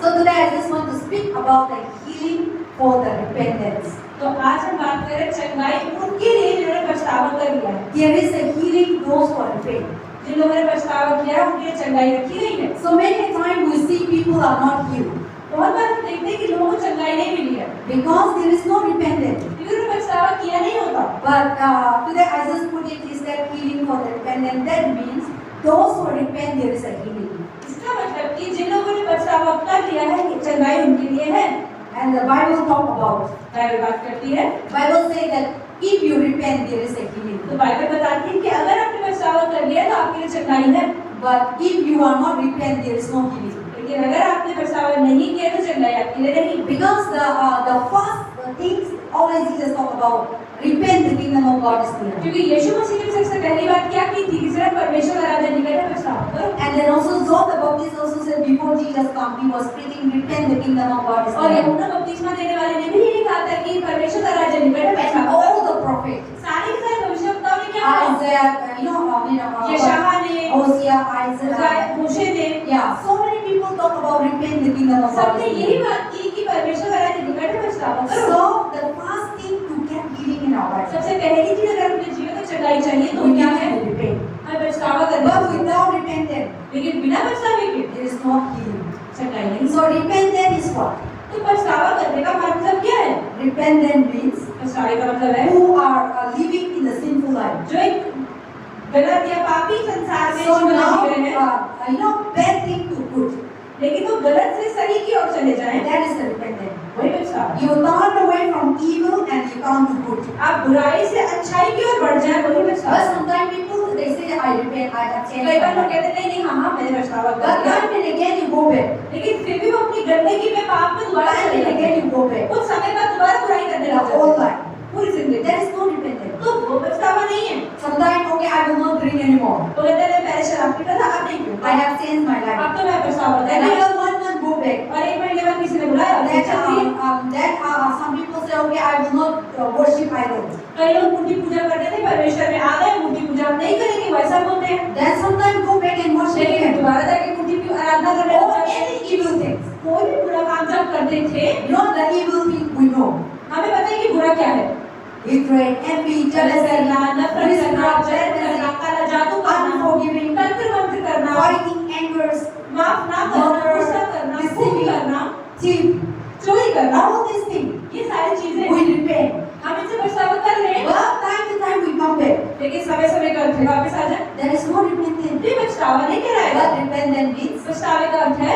So today I just want to speak about the healing for the repentance. तो आज हम बात करें चंगाई उनके लिए जिन्होंने पछतावा कर लिया है। There is a healing those who repent. जिन लोगों ने पछतावा किया उनके लिए चंगाई रखी गई है। So many times we see people are not healed बहुत बार हम देखते हैं कि लोगों को चंगाई नहीं मिली है because there is no repentance. क्योंकि उन्होंने पछतावा किया नहीं होता। But today I just put it is that healing for the repentance. That means those who repent there is a healing. इसका मतलब कि जिन लोगों ने पछतावा कर लिया है ये चंगाई उनके लिए है। And the Bible talk about. Bible बात करती है। Bible say that if you repent there is a healing. तो बाइबल बताती है कि अगर आपने पछतावा कर लिया तो आपके लिए चंगाई है। But if you are not repent there is no healing. लेकिन अगर आपने पछतावा नहीं किया तो चंगाई आपके लिए नहीं। Because the first things always Jesus talk about repent the kingdom of God is near. क्योंकि यीशु मसीह ने सबसे पहली बात क्या की थी कि सिर्फ परमेश्वर का राज्य निकट है पछतावा करो। And then also John the Baptist also said before Jesus come he was preaching repent the kingdom of God is और near. यूहन्ना बपतिस्मा देने वाले ने भी यही कहा था कि परमेश्वर का राज्य निकट है And पछतावा all करो। the prophets सारे के सारे भविष्यवक्ताओं ने क्या कहा? Isaiah, यशायाह ने, Hosea, Isaiah. मूशे ने, Yeah, so many people talk about repent the kingdom of God सबने is यही near. बात की कि परमेश्वर का राज्य निकट है पछतावा करो। So the first thing to get healing in our life सबसे पहली चीज अगर अपने जीवन में चंगाई चाहिए तो we क्या need है? to repent. हमें पछतावा करना But है। without repentance लेकिन बिना पछतावे के there is no healing. चंगाई नहीं। So repentance is what? तो पछतावा करने का मतलब क्या है? Repentance means पछतावे का मतलब है who are living in the sinful life. जो एक गलत या पापी संसार में So जीवन now, जी रहे हैं, bad thing to good. लेकिन वो गलत से सही की ओर चले जाएं, That is the repentance. वही पछतावा। You turn away from evil and you come to good. आप बुराई से अच्छाई की ओर बढ़ जाएं, वही But पछतावा। sometimes people they say I repent, I have changed. कई बार लोग कहते हैं नहीं हाँ मैंने पछतावा But कर लिया, time and again you go back. लेकिन फिर भी वो अपनी गंदगी में पाप में दोबारा Time चले and जाते again हैं। you go back. कुछ समय बाद दोबारा बुराई करने The लग whole जाते हैं, life. पूरी जिंदगी। There is no repentance. तो वो पछतावा नहीं है। Sometimes okay I will not drink anymore. वो कहते हैं पहले शराब पीता था अब नहीं पीता, I have changed my life. अब तो मैं पछतावा कर Then रहा हूँ। after 1 month go back. और एक महीने बाद किसी ने बुलाया फिर चल रही है। Then some people say okay I will not worship idols. कई लोग मूर्ति पूजा करते थे, परमेश्वर में आ गए मूर्ति पूजा हम नहीं करेंगे वैसा बोलते हैं, Then sometimes go back and worship लेकिन again. दोबारा जाके मूर्ति की आराधना करने Or लग जाते हैं। any evil things. कोई भी बुरा काम जब करते थे, You know the evil thing we know. हमें पता है कि बुरा क्या है। Hatred, envy, जलस jealousy, करना, नफरत करना, जलन witchcraft, करना, काला जादू करना, unforgiving, तंत्र मंत्र करना, fighting, angers, माफ ना करना, गुस्सा करना, खून करना, thief, चोरी करना, all these things ये सारी चीजें we repent. हम इनसे पछतावा कर रहे हैं, But time to time we come back. लेकिन समय समय कर फिर वापस आ जाए। There is no repentance. ये पछतावा नहीं कहलाएगा। But repentance means पछतावे का अर्थ है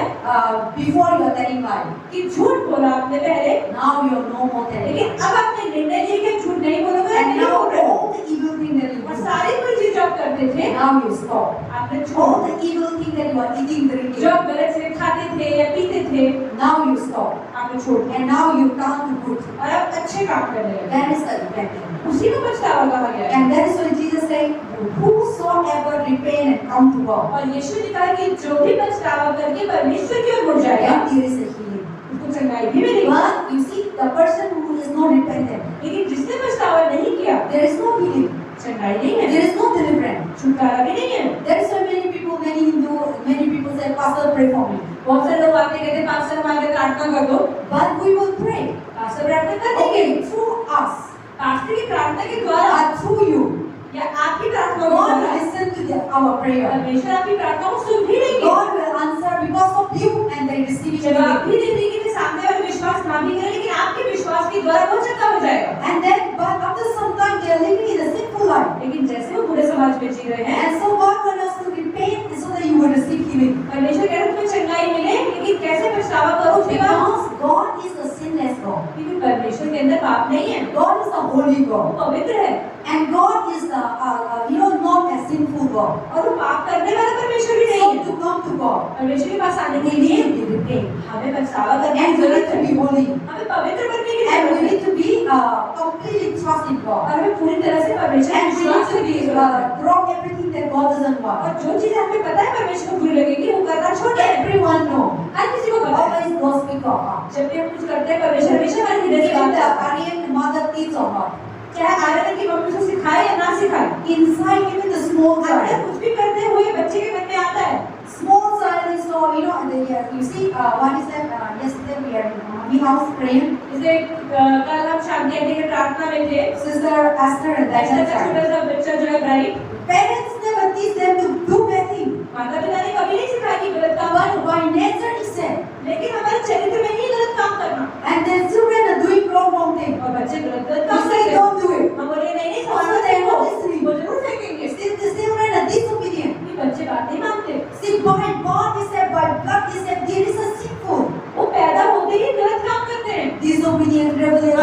before you are telling lie. कि झूठ बोला आपने पहले, Now you are no more telling लेकिन lie. अब आपने निर्णय लिया कि झूठ नहीं बोलोगे, And नहीं now बोल रहे हो। all the evil things that you और do, सारी बुरी चीज जो आप करते थे, now you stop. आपने All छोड़ the evil things that you are eating, जो drinking, आप गलत से खाते थे या पीते थे, now you stop. आपने छोड़ दिया And now you come to good. और आप अच्छे काम करने लगे। That is the repentance. उसी को पछतावा कहा गया है। And that is why Jesus said, whosoever repent and come to God, और यीशु ने कहा कि जो भी पछतावा करके परमेश्वर की ओर मुड़ जाएगा, then there is a healing. उसको चंगाई भी मिलेगी। But you see, the person who is not repentant, लेकिन जिसने पछतावा नहीं किया, there is no healing. चंगाई नहीं है, There is no deliverance. छुटकारा भी नहीं है। That is why many people say, Pastor, pray for me. बहुत सारे लोग आते कहते पास्टर हमारे लिए प्रार्थना कर दो, But we will pray. Pastor प्रार्थना कर देंगे। Okay, through us, पास्टर की प्रार्थना के द्वारा through you, या आपकी प्रार्थना के God will द्वारा listen to our prayer. परमेश्वर आपकी प्रार्थना को सुन भी लेंगे। God will answer because of you and they receive it. जवाब भी दे देंगे कि सामने वाला विश्वास ना भी करे, लेकिन आपके विश्वास के द्वारा वो चंगा हो जाएगा। And then, but after some time, they are living in a sinful life. लेकिन जैसे वो पूरे समाज में जी रहे हैं, And so God wants us to repent so that you will receive healing. परमेश्वर कह रहे हैं तुम्हें चंगाई मिले, लेकिन कैसे पछतावा करो उसके बाद, Because God is a sinless God. क्योंकि परमेश्वर के अंदर पाप नहीं है, God is a holy वो God. पवित्र है And God is the, not a sinful God. और वो पाप करने वाला परमेश्वर भी नहीं So है। to come to God, परमेश्वर के पास आने के we लिए need to be repent. हमें पछतावा करने की And we जरूरत need to है, be holy. हमें पवित्र बनने की And we जरूरत है, need to be completely trust in God. और हमें पूरी तरह से परमेश्वर And पर we विश्वास need to करने be की जरूरत है। drop everything that God doesn't want. और जो चीजें हमें पता है परमेश्वर को बुरी लगेगी वो करना छोड़ दें। Everyone know. हर किसी को पता है, Always God speak of us. जब भी हम कुछ करते हैं परमेश्वर हमेशा हमारे हृदय से Even बात the करता है, Aryan mother teach or not. चाहे आर्यन की मम्मी उसे सिखाए या ना सिखाए, Inside even the small अंदर child. कुछ भी करते हुए बच्चे के मन में आता है, Small child is so you see, what is that? Yesterday we are in house praying. जैसे कल हम शांति आंटी के प्रार्थना में थे, Sister Esther and ऐसा Dr. छोटा सा बच्चा जो है bright, Parents never teach them to do bad things. माता पिता ने कभी नहीं सिखाया कि गलत काम But करो, by nature itself, लेकिन हमारे चरित्र में ही गलत काम करना, and their children are doing wrong things. और बच्चे गलत We काम say करते हैं, don't do it. हम बोले नहीं Also they are not listening. वो जरूर फेंकेंगे, Still the children are disobedient. ये बच्चे बात नहीं मानते, See, by God is said, by God is said, there is a sinful, वो पैदा होते ही गलत काम करते हैं, disobedient, बात नहीं rebellious.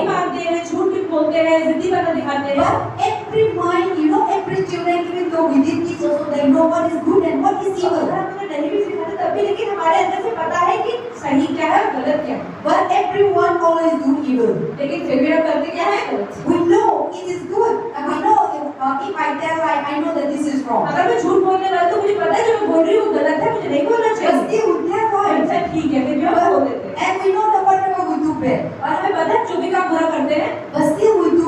मानते हैं, झूठ बोलते हैं, जिद्दी बना दिखाते हैं, But every mind, every children, even though we did teach also, they know what is good and what is अगर evil. हमने नहीं भी सिखाते तब भी, लेकिन हमारे अंदर से पता है कि सही क्या है और गलत क्या है, But everyone always do evil. लेकिन फिर भी हम करते क्या है गलत। We know it is good, and we know if I tell lie, I know that this is wrong. अगर मैं झूठ बोलने वाला तो मुझे पता है जो मैं बोल रही हूँ गलत है, मुझे नहीं बोलना But चाहिए, still we tell lie. अच्छा ठीक है फिर भी हम बोल देते हैं, And we know that whatever we do bad. और हमें पता है जो भी काम बुरा करते हैं, But still we do,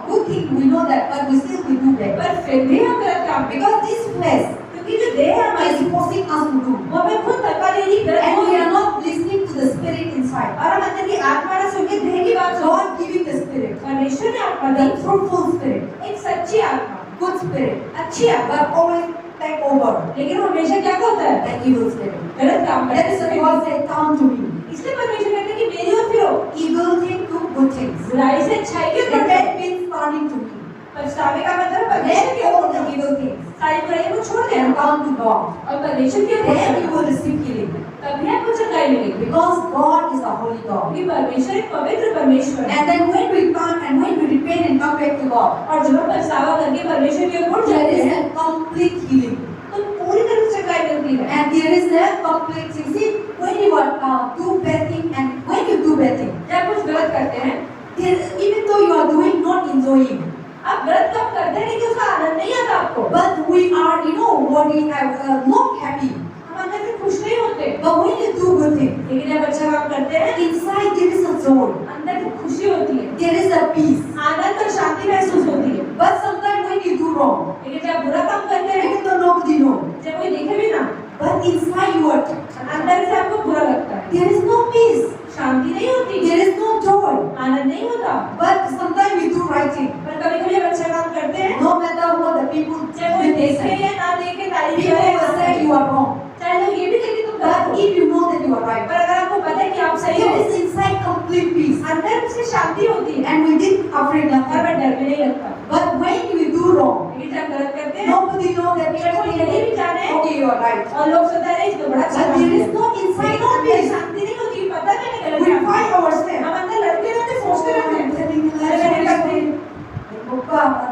good thing, we know that, but we still we do bad. पर फिर भी हम गलत काम करते हैं, Because this flesh क्योंकि जो देह है हमारी is forcing us to do. वो हमें खुद धक्का दे रही गलत And बोल we रही are है, not listening to the spirit inside. और हम अंदर की आत्मा ना सुन के देह की बात सुन, God giving the spirit, परमेश्वर ने आत्मा दी, the fruitful spirit, एक सच्ची आत्मा, good spirit, अच्छी आत्मा, but always take over लेकिन वो हमेशा क्या करता है the evil spirit. गलत काम करता That is why है, God said, come to me. इसलिए परमेश्वर कहते हैं कि मेरी ओर फिरो, Evil thing to good things. बुराई से अच्छाई की ओर बढ़ो, Repent means turning to me. पछतावे का मतलब परमेश्वर Let की go ओर of the बढ़ो, evil things सारी बुराई को छोड़ and देना come to God. और परमेश्वर की ओर Then you बढ़ो, will receive healing. तभी आपको चंगाई मिलेगी, Because God is a holy God. क्योंकि परमेश्वर एक पवित्र परमेश्वर है, And then when we turn and when we repent and come back to God, और जब हम पछतावा करके परमेश्वर की ओर मुड़ there जाते is हैं a complete healing. तो पूरी तरह से चंगाई मिलती है, And there is a complete thing. See, when you do bad thing and when you do bad thing, जब कुछ गलत करते हैं, even though you are doing not enjoying, आप गलत काम करते हैं लेकिन उसका आनंद नहीं आता आपको, but we are, worried, not happy. हम अंदर से खुश नहीं होते, But when you do good thing, लेकिन जब अच्छा काम करते हैं inside there is a joy, अंदर से खुशी होती है, there is a peace. आनंद और शांति महसूस होती है, But sometimes when you do wrong, लेकिन जब बुरा काम करते हैं, even though nobody knows, जब कोई देखे भी ना, but inside you are, अंदर से आपको बुरा लगता है, there is no peace, शांति नहीं होती, there is no joy. आनंद नहीं होता, But sometimes we do right thing. पर कभी-कभी जब अच्छा काम करते हैं, No matter what the people चाहे कोई they देखे say, या ना देखे, तारीफ people करे will ना say करे, you are wrong. चाहे लोग ये भी कहें कि तुम गलत But हो, if you know that you are right, पर अगर आपको पता है कि आप सही हो, there is inside complete peace. अंदर से शांति होती है, And we didn't afraid और nothing. मैं डर भी नहीं लगता, But when we do wrong, लेकिन जब गलत करते हैं, nobody know that जब कोई people यही think, भी जाने okay, you are right. और लोग सोचते हैं इसको बड़ा अच्छा But काम there किया, is no inside no अंदर peace. शांति नहीं होती, पता मैंने गलत We किया, fight ourselves. हम अंदर लड़ते रहते, सोचते रहते हैं, अरे मैंने करते हैं,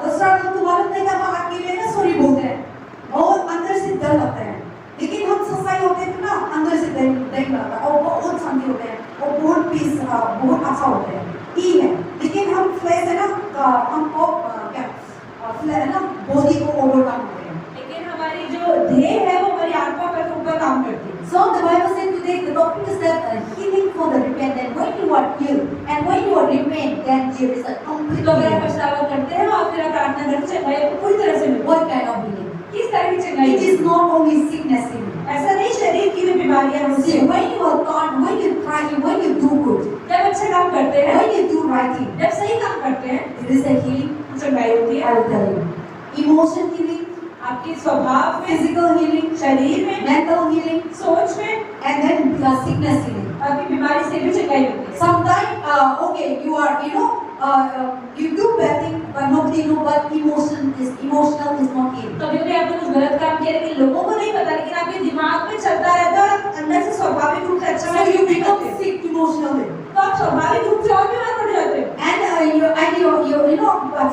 दूसरा लोग तो मालूम नहीं था अकेले ना सॉरी बोलते हैं और अंदर से डर लगता है, लेकिन हम सफाई होते हैं ना अंदर से डर लगता है और बहुत शांति होते हैं और बहुत पीस बहुत अच्छा होते हैं ये है। लेकिन हम फ्लैश है ना हमको फ्लैश है ना बॉडी को ओवरकम होते हैं। लेकिन हमारी जो देह है वो हमारी आत्मा पर ऊपर काम करती है। So the Bible said today the topic is that healing for the repentant. When you are healed and when you are repent, then there is a complete तो अगर आप healing. पछतावा करते हैं और फिर आप प्रार्थना करते हैं, चंगाई आपको पूरी तरह से मिलती What kind of healing? है। किस तरह की चंगाई? It is not only sickness healing. ऐसा नहीं शरीर की भी बीमारियां होती See, हैं। when you are taught, when you try, when you do good, जब अच्छा काम करते हैं, when you do right thing, जब सही काम करते हैं, there is a healing. चंगाई होती I है। will tell you. Emotion healing, आपके स्वभाव में, physical healing, शरीर में, mental healing, सोच में, and then sickness healing. आपकी बीमारी से भी चंगाई होती है। Sometimes, okay, you are, you do bad thing, but nobody know. But emotional is not healed. कभी-कभी आपने कुछ गलत काम किया लेकिन लोगों को नहीं पता, लेकिन आपके दिमाग में चलता रहता है और आप अंदर से स्वाभाविक रूप से अच्छा So महसूस you नहीं become करते। sick emotionally, तो आप स्वाभाविक रूप से और बीमार पड़ जाते हैं and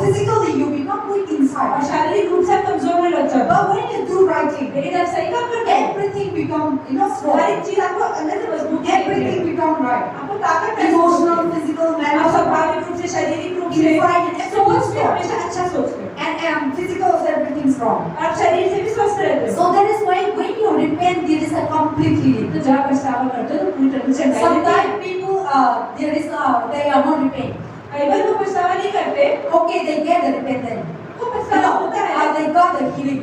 physically you become weak और inside. शारीरिक रूप से आप कमजोर होने लग जाते But when you do right thing, हैं। लेकिन जब सही काम करते हैं, everything become हर strong. एक चीज आपको अंदर से मजबूत करती है। Everything become right. आपको ताकत महसूस होती Emotional, है। physical, आप mental, स्वाभाविक रूप से, शारीरिक रूप से, inside and सोच में everything हमेशा अच्छा सोचते हैं। and physical is everything strong. आप शरीर से भी स्वस्थ रहते हैं। So that is why when you repent, there is a complete healing. तो जब आप पछतावा करते हो तो पूरी तरह से चंगाई होती है। Sometimes people, they are not repent. कई बार वो पछतावा नहीं करते, Okay, they get the repentance. वो पछतावा होता है, They got the healing.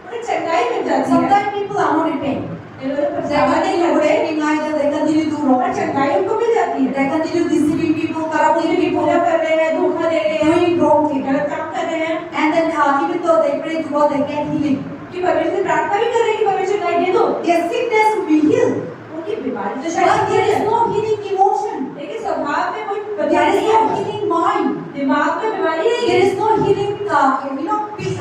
उन्हें चंगाई मिल जाती है। Sometimes people are not repent. ये लोग They पछतावा नहीं continue करते raping either, they continue to do और wrong. चंगाई उनको मिल जाती है They continue deceiving people, corrupting उनकी people, पूजा कर रहे हैं धोखा दे रहे हैं doing wrong things. गलत काम कर रहे हैं And then even though they pray to God, they get healing. कि परमेश्वर से प्रार्थना भी कर रहे हैं कि परमेश्वर गाइड दे दो Their sickness will be healed. उनकी बीमारी तो But शायद there is no healing emotion. लेकिन स्वभाव में कोई There बदलाव is नहीं no है healing mind. दिमाग में बीमारी नहीं There है is no healing, peace,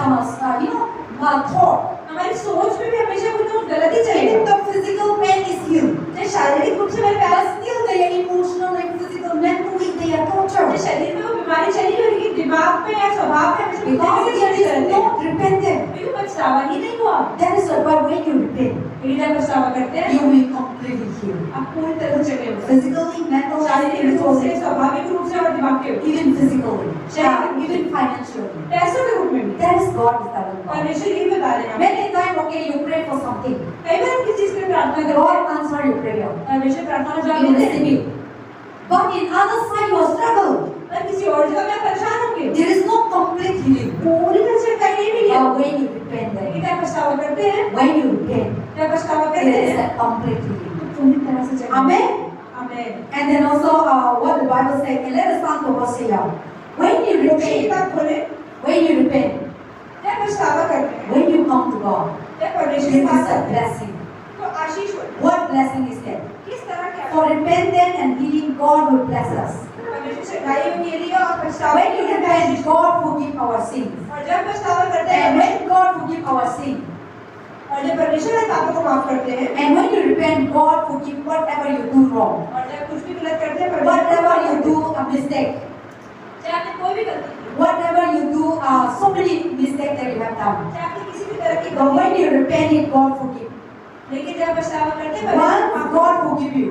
thought. हमारी सोच में भी हमेशा कुछ ना कुछ गलत ही Even चलेगा the physical pain is healed. चाहे शारीरिक रूप से मेरे But प्यार still they are emotional and physical, mentally they are tortured. शरीर में वो बीमारी चली गई लेकिन दिमाग में या स्वभाव में हमेशा कुछ Because ना there कुछ is रहते हैं not repentant. क्योंकि पछतावा ही नहीं हुआ That is why when you repent, लेकिन जब पछतावा करते हैं you will completely heal. आप पूरी तरह से चले हो Physically, mentally, शारीरिक रूप से spiritually, स्वाभाविक रूप से और दिमाग के रूप even physically, Sharing. even financially. से पैसों के रूप में भी That is God is telling God. परमेश्वर यही बता रहे हैं Many times, okay, you pray for something. कई बार हम किसी चीज के लिए प्रार्थना करते हैं God answer your prayer. परमेश्वर प्रार्थना का He जवाब will देते receive हैं you. But in other side, you are struggle. पर किसी और जगह में आप परेशान होंगे There is no complete healing. पूरी तरह से कहीं नहीं मिली But when you repent, लेकिन then, जब पछतावा करते हैं when you repent, जब पछतावा there करते is हैं a complete healing. तो पूरी तरह से चले Amen. Amen And then also, what the Bible says, and let us come to verse 8. When you लोग ये repent, बात बोले when you repent, जब पछतावा करते हैं when you come to God, जब परमेश्वर there के पास is a आते हैं blessing. तो आशीष होती है What blessing is that? किस तरह के For repentance and healing, God will bless us. परमेश्वर से गायों के लिए और पछतावा When you repent, God forgive our sins. और जब पछतावा करते And हैं when God forgive our sin, और जब परमेश्वर हमारे पापों को माफ करते हैं and when you repent, God forgive whatever you do wrong, और जब कुछ भी गलत करते हैं whatever you do a mistake, चाहे आपने कोई भी गलती की whatever you do, so many mistakes that you have done. चाहे आपने किसी भी तरह की But गलती when you repent, it God forgive. लेकिन जब पछतावा करते हैं परमेश्वर Once माफ God forgive you,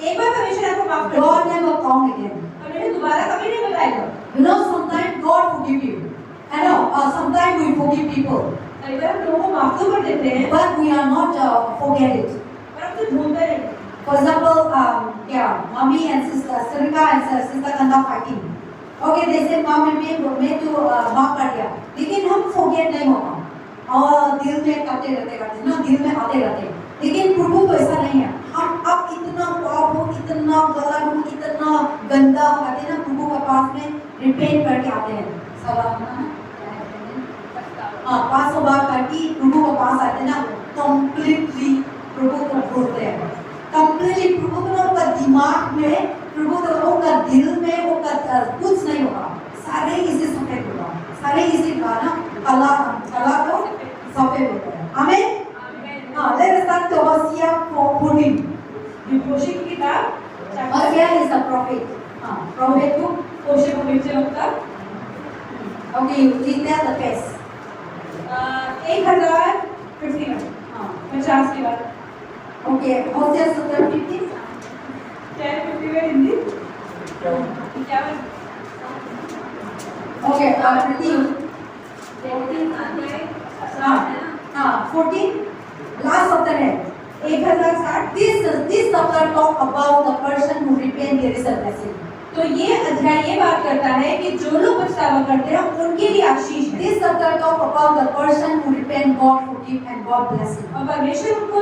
एक बार परमेश्वर आपको माफ कर God never come again. परमेश्वर दोबारा कभी नहीं बताएगा You know, sometimes God forgive you. I know, sometimes we forgive people, कई बार हम लोगों को माफ तो कर देते हैं but we are not forget it. पर हम तो भूलते नहीं For example, mommy and sister, Sarika and sister Kanda fighting. Okay, they say mom and मैं तो माफ कर दिया, लेकिन हम forget नहीं होगा और दिल में करते रहते ना, दिल में आते रहते. लेकिन प्रभु तो ऐसा नहीं है. हम अब इतना पाप हो, इतना गलत हो, इतना गंदा आते ना प्रभु के पास में रिपेंट करके आते हैं. हाँ 500 बार करके प्रभु के पास आते ना, completely प्रभु को भूलते हैं. Completely प्रभु को उनका दिमाग में, प्रभु को उनका दिल में, उनका कुछ नहीं होगा. सारे इसी सफेद होगा, सारे इसी का ना कला को सफेद होता है. आमीन. हाँ, let us start to Hosea 14. होशे की किताब Hosea is a prophet. हाँ, prophet book. होशे को मिलते होता Okay, you read that the best. 1051 हाँ, 50 के बाद okay, Hosea chapter 15. 1050 में हिंदी क्या Okay, read. 14. Last chapter है. 1060 This chapter talk about the person who repent, there is a blessing. तो ये अध्याय ये बात करता है कि जो लोग पछतावा करते हैं उनके लिए आशीष है This chapter talk about the person who repent, God forgive and God bless him. और परमेश्वर उनको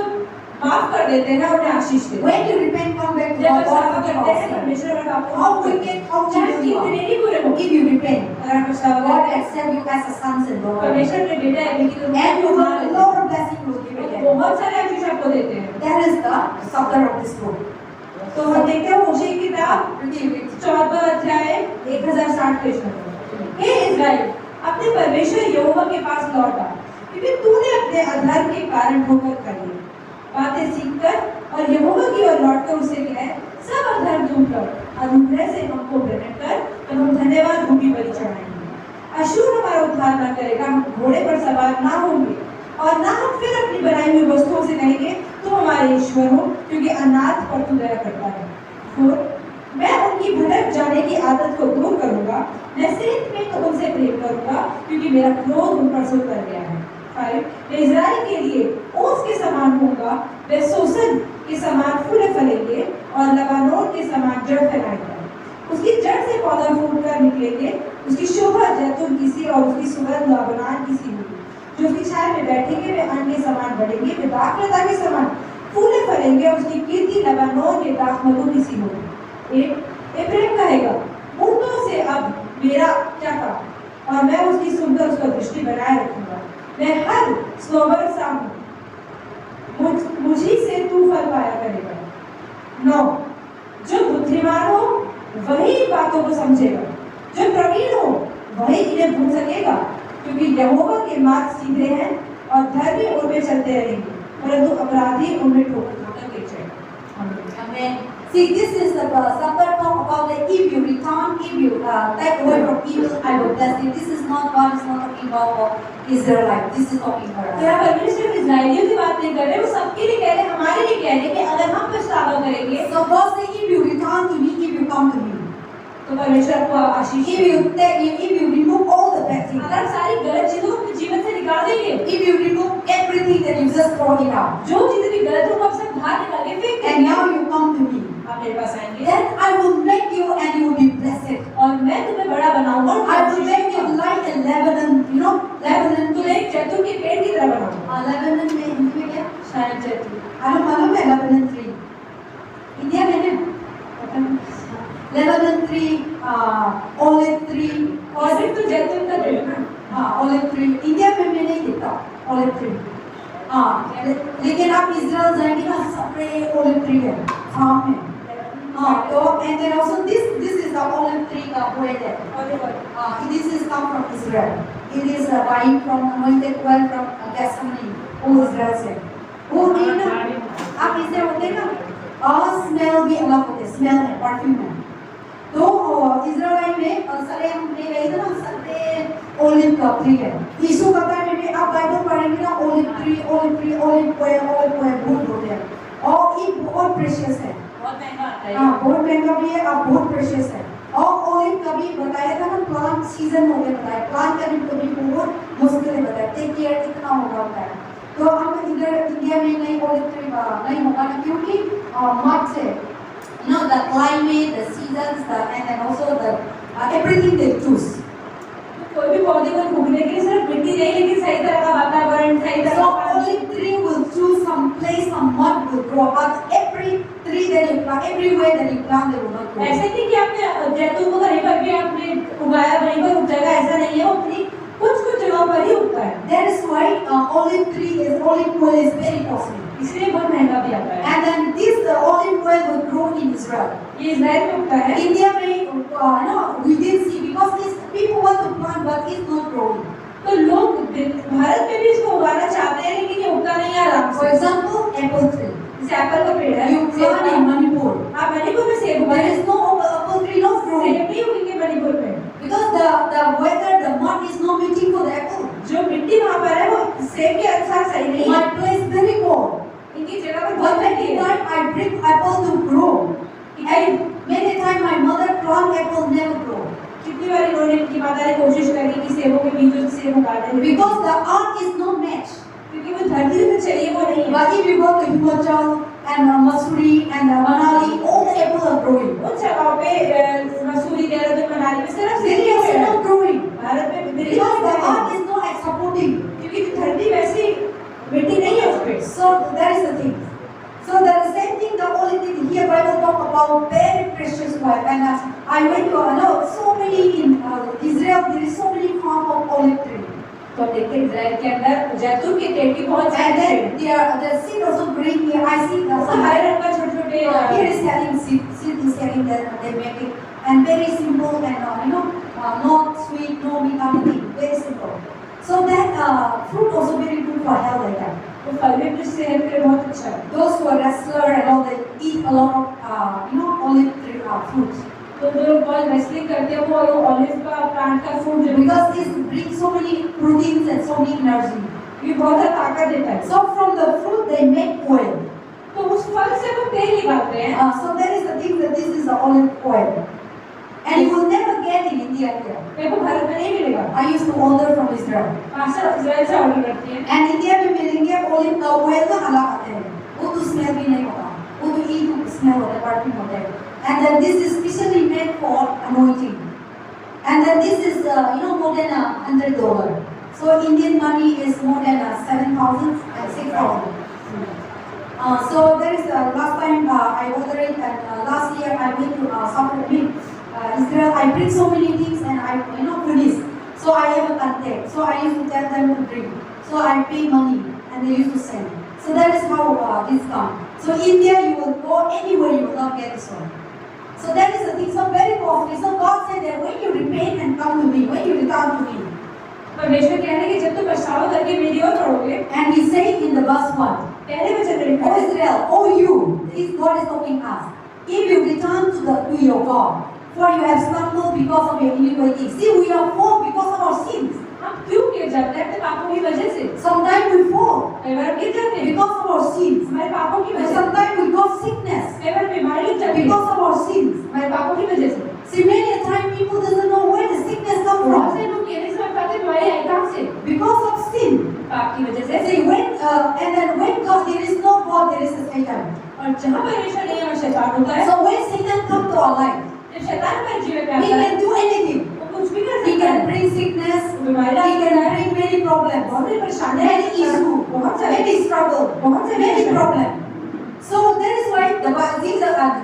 माफ कर देते हैं और उन्हें आशीष देते हैं When you repent, come back to जब God, God पछतावा forgive करते our हैं sin. परमेश्वर हमारे पापों को How माफ करते wicked, हैं how चाहे evil you कितने are. भी बुरे हो If you repent, अगर आप पछतावा God करते हैं accept you as a sons and daughters. परमेश्वर के बेटा है लेकिन And you उनको have a lot of blessing will give again. बहुत सारे आशीष आपको देते हैं That is the chapter of this book. तो हम देखते हैं होशे की किताब Read it. 14वां अध्याय 1060 पेज में हे इस्राएल अपने परमेश्वर यहोवा के पास लौट आ क्योंकि तूने अपने अधर्म के कारण ठोकर खाई है बातें सीखकर और यहोवा की ओर लौटकर उसे कह सब अधर्म दूर कर अनुग्रह से हमको प्रकट कर तो हम धन्यवाद रूपी बलि चढ़ाएंगे अशूर हमारा उद्धार न करेगा हम घोड़े पर सवार ना होंगे और ना हम फिर अपनी बनाई हुई वस्तुओं से कहेंगे तुम हमारे ईश्वर हो क्योंकि अनाथ पर तू दया करता है मैं उनकी भटक जाने की आदत को दूर करूंगा मैं सेंत में तो उनसे प्रेम करूंगा क्योंकि मेरा क्रोध उन पर से उतर गया है 5 मैं इज़राइल के लिए ओस के समान होऊंगा वे सोसन के समान फूले फलेंगे और लबानोन के समान जड़ फैलाएगा उसकी जड़ से पौधा फूट कर निकलेंगे उसकी शोभा जैतून की सी और उसकी सुगंध लबानोन की सी होगी जो उसकी छाया में बैठेंगे वे अन्न के समान बढ़ेंगे वे दाखलता के समान फूले फलेंगे, उसकी कीर्ति लबानोन के दाखमधु की सी होगी। एफ्रेम कहेगा, ऊँटों से अब मेरा क्या काम, और मैं उसकी सुनकर उसका दृष्टि बनाए रखूंगा। मैं हर सोबर सा हूँ, मुझी से तू फल पाया करेगा। 9, जो बुद्धिमान हो वही बातों को समझेगा, जो प्रवीण हो वही इन्हें भूल सकेगा, क्योंकि यहोवा के मार्ग सीधे हैं और धर्मी उनमें चलते रहेंगे, परंतु अपराधी उनमें ठोकर गिर जाएंगे। Amen. See, this is the verse. After talk about the if you return, if you take away from evil, I will bless you. This is not God is not talking about for Israelite. This is talking for us. यहाँ पर सिर्फ इस्राएलियों की बात नहीं कर रहे, वो सबके लिए कह रहे, हमारे लिए कह रहे कि अगर हम पछतावा करेंगे, So God say, if you return to me, if you come to me, तो परमेश्वर आपको आशीष if you take, if you remove all the bad things, अगर सारी गलत चीजों को अपने जीवन से निकाल देंगे, if you remove everything that you just throw it out, जो चीजें भी गलत हो, वो आप सब बाहर निकाल के फेंक and देंगे, now you come to me, आप मेरे पास आएंगे, then I will make you and you will be blessed. और मैं तुम्हें बड़ा बनाऊंगा, और I will make you like a Lebanon, you know, Lebanon. तुम्हें एक जैतून के पेड़ की तरह बनाऊंगा। Lebanon में हिंदी में क्या? शायद जैतून, मालूम है Lebanon tree. इंडिया में है Lebanon tree, olive tree, और सिर्फ तो जैतून का पेड़ ना, हाँ olive tree. इंडिया में मैं नहीं देखता olive tree. हाँ लेकिन आप इजराइल जाएंगे ना सबरे olive tree है फार्म में. हाँ तो and then also this is the olive tree का bread है. This is come from Israel. It is buying from anointed oil from Gethsemane. वो इजराइल से. वो नहीं ना आप इसे होते ना स्मेल भी अलग होते स्मेल है परफ्यूम है. तो इजराइल में सरे हमने गए थे ना सरे ओलिव का ट्री है. यीशु कहता है कि आप बाइबल पढ़ेंगे ना ओलिव ट्री ओलिव ऑयल बहुत होते हैं और ये बहुत प्रेशियस है. बहुत महंगा आता है। हाँ बहुत महंगा भी है और बहुत प्रेशियस है. और ओलिव कभी बताया था ना प्लांट सीजन हो गया बताया प्लांट करने कभी बहुत मुश्किल है बताया टेक केयर कितना होगा है. तो हम इधर इंडिया में नहीं ओलिव ट्री नहीं होगा ना क्योंकि मत से you know the climate, the seasons, and then also the everything they choose. कोई भी पौधे को उगने के लिए सिर्फ मिट्टी नहीं लेकिन सही तरह का वातावरण सही तरह So का only tree will choose some place, some mud will grow. But every tree that you plant, everywhere that you plant, they will not grow. ऐसे नहीं कि आपने जैतून को कहीं पर भी आपने उगाया वहीं पर उग जाएगा ऐसा नहीं है वो अपनी कुछ जगहों पर ही उगता है. That is why olive oil is very costly. इसलिए बहुत महंगा भी आता है. And then this olive oil will grow in Israel. ये इजराइल में उगता है. India में no we didn't see because these people want to plant but it's not growing. तो लोग भारत में भी इसको उगाना चाहते हैं लेकिन ये उगता नहीं है आराम For से. example, apple tree. जैसे एप्पल का पेड़ है. You plant in Manipur. आप मणिपुर में सेब There उगाए. is no apple tree not growing सेब नहीं उगेंगे मणिपुर में. because the weather, the mud is not meeting for the apple. जो मिट्टी वहाँ पर है वो सेब के अनुसार सही नहीं है. My place very cold. इनकी जगह पर But बहुत many मिट्टी है. time I bring apple to grow. And many time my mother plant apple never grow कितनी बार इन्होंने इनकी माता ने कोशिश करी कि सेबों के बीजों से सेब उगा दें because the earth is not match. क्योंकि वो धरती में चाहिए वो नहीं है. But if you go to Himachal and Mussoorie and Manali, all the apples are growing. उन जगहों पे मसूरी देहरादून मनाली में सिर्फ सेब They ही are है. not growing भारत में मिट्टी because the नहीं है. earth is not supporting. क्योंकि धरती वैसी मिट्टी नहीं है उस पे. So that is the thing. So the same thing, the only thing here Bible talk about very precious oil. And I went to so many in Israel. There is so many farm of olive tree. तो देखिए Israel के अंदर जैतून के पेड़ की बहुत And सारे then the seed also green here. I see the हरे रंग का छोटे here छोटे is selling seed is selling that they make it and very simple and not sweet, no meat, nothing. Very simple. So that fruit also very good for health like that. वो फल भी अपनी सेहत के लिए बहुत अच्छा है. Those who are wrestler and all they eat a lot of olive tree fruits तो जो लोग बहुत रेसलिंग करते हैं वो ऑलिव का प्लांट का फ्रूट जो because it brings so many proteins and so many energy. ये बहुत ज़्यादा ताकत देता है. So from the fruit they make oil. तो उस फल से वो तेल निकालते हैं. So that is the thing that this is the olive oil. And you will never get in India here. मेरे को भारत में नहीं मिलेगा. I used to order from Israel. Master Israel से ऑर्डर करती है. And India में मिलेंगे olive का oil का अलग आते हैं. वो तो smell भी नहीं होता. वो तो एक smell होता है, perfume होता है. And then this is specially made for anointing. And then this is more than $100. So Indian money is more than 7,000 and 6,000. So there is last time I ordered it, and last year I went to Israel. I bring so many things and I finish. So I have a contact. So I used to tell them to bring. So I pay money and they used to send. So that is how this comes. So India, you will go anywhere, you will not get this one. So that is the thing. So very costly. So God said that when you repent and come to me, when you return to me. परमेश्वर कह रहे हैं कि जब तुम पछतावा करके मेरी ओर पढ़ोगे, And he said in the verse 1, पहले वचन में लिखा O है, Israel, O you, this God is talking us. If you return to your God, for you have stumbled because of your iniquity. See, we are fall because of our sins. हम क्यों गिर जाते हैं अपने पापों की वजह से? Sometimes we fall कई बार हम गिर जाते हैं because of our sins. हमारे पापों की And वजह से। sometimes we got sickness कई बार बीमारी लग जाती है because of our sins. हमारे पापों की वजह से। See, many a time people doesn't know where the sickness comes बहुत from. से लोग ये नहीं समझ पाते बीमारी आई कहाँ से? Because of sin. पाप की वजह से। See, and then when God, there is no God, there is a Satan. और जहाँ परमेश्वर नहीं है वहाँ शैतान होता है। So when Satan comes to our life, जब शैतान हमारे जीवन में he आता है, can do anything. वो कुछ भी कर He सकता can है। bring sickness. बीमारी He ला can सकता है, bring many problems. बहुत सी परेशानियाँ, Many issues. बहुत सारे Many struggle. बहुत से Many परेशानियाँ। problems. So that is why